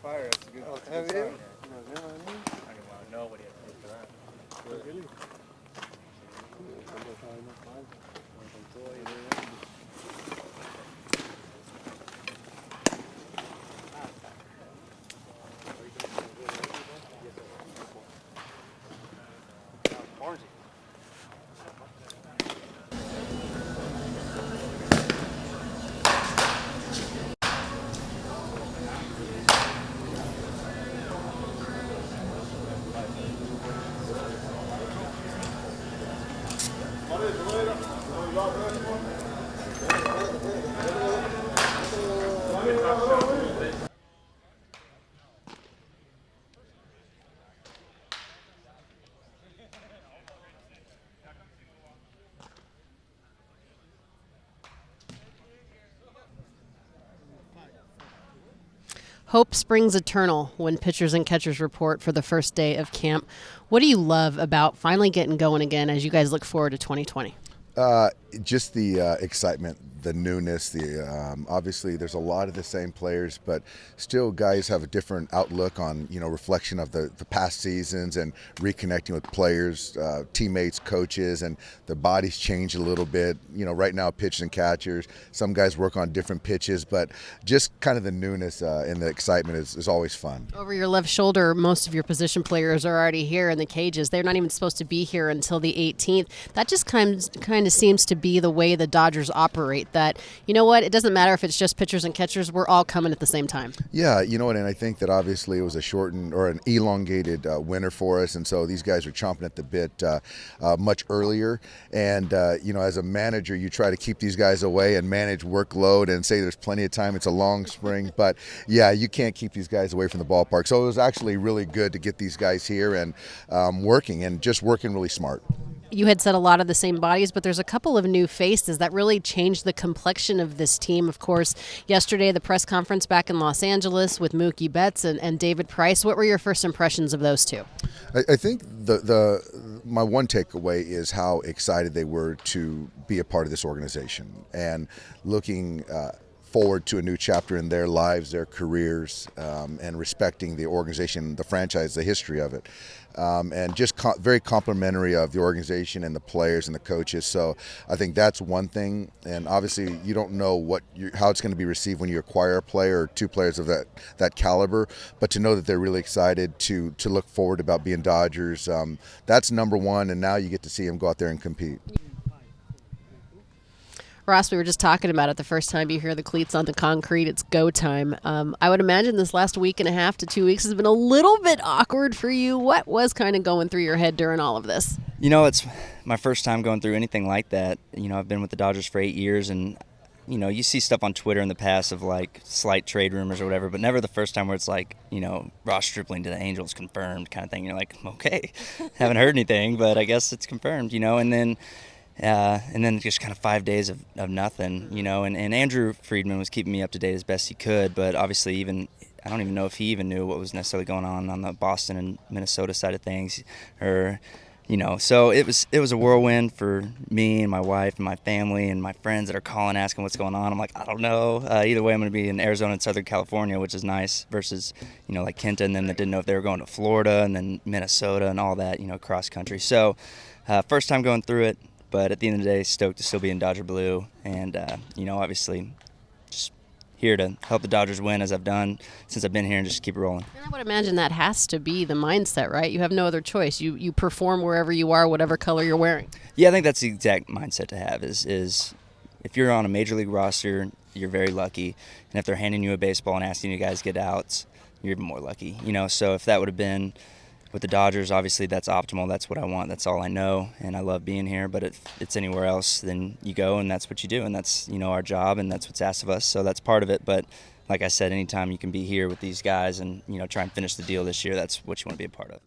Fire, that's a good sign. I didn't want to know what he had to do for that. Really? Hope springs eternal when pitchers and catchers report for the first day of camp. What do you love about finally getting going again as you guys look forward to 2020? Just the excitement, the newness. Obviously, there's a lot of the same players, but still, guys have a different outlook on reflection of the past seasons and reconnecting with players, teammates, coaches, and their bodies change a little bit. Right now, pitchers and catchers, some guys work on different pitches, but just kind of the newness and the excitement is always fun. Over your left shoulder, most of your position players are already here in the cages. They're not even supposed to be here until the 18th. That just kind of seems to be the way the Dodgers operate, that, it doesn't matter if it's just pitchers and catchers, we're all coming at the same time. Yeah, and I think that obviously it was a shortened or an elongated winter for us, and so these guys are chomping at the bit much earlier. And, as a manager, you try to keep these guys away and manage workload and say there's plenty of time, it's a long spring, but yeah, you can't keep these guys away from the ballpark. So it was actually really good to get these guys here and working really smart. You had said a lot of the same bodies, but there's a couple of new faces that really changed the complexion of this team. Of course, yesterday, the press conference back in Los Angeles with Mookie Betts and David Price. What were your first impressions of those two? I think my one takeaway is how excited they were to be a part of this organization and looking forward to a new chapter in their lives, their careers, and respecting the organization, the franchise, the history of it. And just very complimentary of the organization and the players and the coaches. So I think that's one thing. And obviously you don't know how it's going to be received when you acquire a player or two players of that caliber. But to know that they're really excited to look forward about being Dodgers, that's number one. And now you get to see them go out there and compete. Ross, we were just talking about it. The first time you hear the cleats on the concrete, it's go time. I would imagine this last week and a half to 2 weeks has been a little bit awkward for you. What was kind of going through your head during all of this? It's my first time going through anything like that. I've been with the Dodgers for 8 years, and you see stuff on Twitter in the past of like slight trade rumors or whatever, but never the first time where it's like, Ross Stripling to the Angels confirmed kind of thing. You're like, okay, haven't heard anything, but I guess it's confirmed, and then just kind of 5 days of nothing, and Andrew Friedman was keeping me up to date as best he could, but obviously I don't even know if he even knew what was necessarily going on the Boston and Minnesota side of things, so it was a whirlwind for me and my wife and my family and my friends that are calling asking what's going on. I'm like, I don't know. Either way, I'm going to be in Arizona and Southern California, which is nice, versus, like Kenta and them that didn't know if they were going to Florida and then Minnesota and all that, cross country. So first time going through it. But at the end of the day, stoked to still be in Dodger Blue. And, obviously just here to help the Dodgers win as I've done since I've been here and just keep it rolling. And I would imagine that has to be the mindset, right? You have no other choice. You perform wherever you are, whatever color you're wearing. Yeah, I think that's the exact mindset to have is if you're on a major league roster you're very lucky. And if they're handing you a baseball and asking you guys to get outs, you're even more lucky. So if that would have been with the Dodgers, obviously that's optimal. That's what I want. That's all I know, and I love being here. But if it's anywhere else, then you go, and that's what you do, and that's our job, and that's what's asked of us. So that's part of it. But like I said, anytime you can be here with these guys and try and finish the deal this year, that's what you want to be a part of.